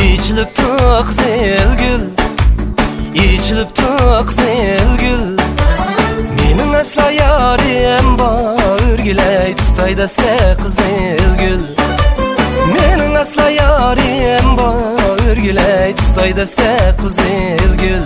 İçilipti qizil gül, içilipti qizil gül. Mening asla yarim bor, o'rgilay tutay dasta qizil gül. Mening asla yarim bor, o'rgilay tutay dasta qizil gül.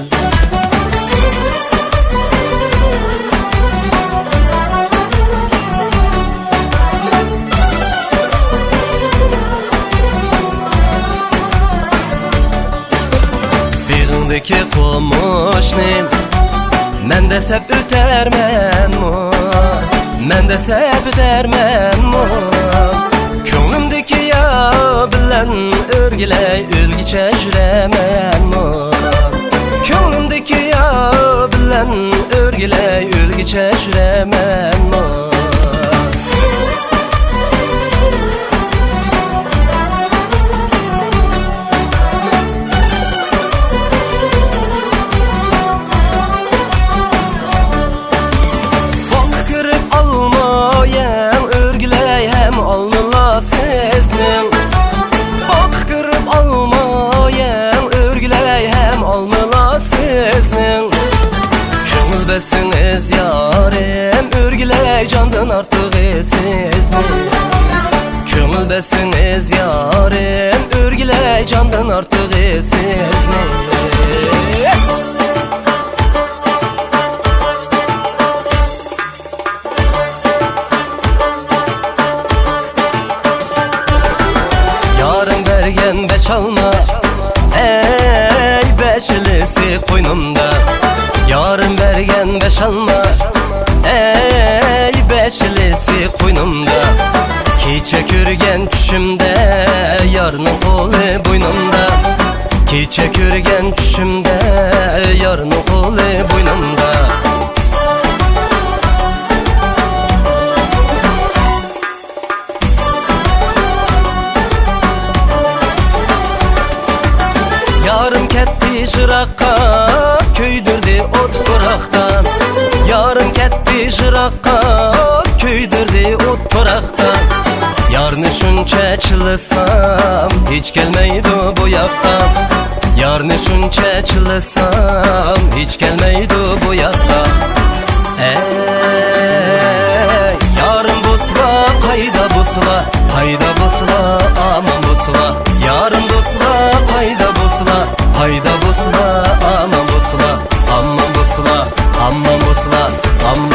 Beg'indeki qo'moshnim men desep o'tarmanmi, men desep o'tarmanmi. Ko'nglimdeki ya bilan o'rgilay o'lgicha yuramanmi. Ko'nglimdeki ya bilan o'rgilay o'lgicha yuramanmi. Siz yarim o'rgilay candan ortiq sizni. Ko'ngil besiniz yarim o'rgilay candan ortiq sizni. Yarım bergen beş alma, ey beşlisi qo'ynimda. Yarım bergen beş alma, ey beşlisi qo'ynimda. Kecha ko'rgan tushimda yarning qo'li bo'ynimda. Kecha ko'rgan tushimda yarning qo'li bo'ynimda. Yarım ketdi shiraqqa, kuydirdi o't qo'raqda. Yarım ketdi shiraqqa, kuydirdi o't qo'raqda. Yarni shuncha chilasam hech kelmaydi bu yoqqa. Yarni shuncha chilasam hech kelmaydi bu yoqqa. Ey yarim bo'lsa qayda bo'lsa, qayda bo'lsa aman bo'lsa. Yarim bo'lsa qayda bo'lsa, qayda bo'lsa aman bo'lsa. Aman bo'lsa, aman bo'lsa, aman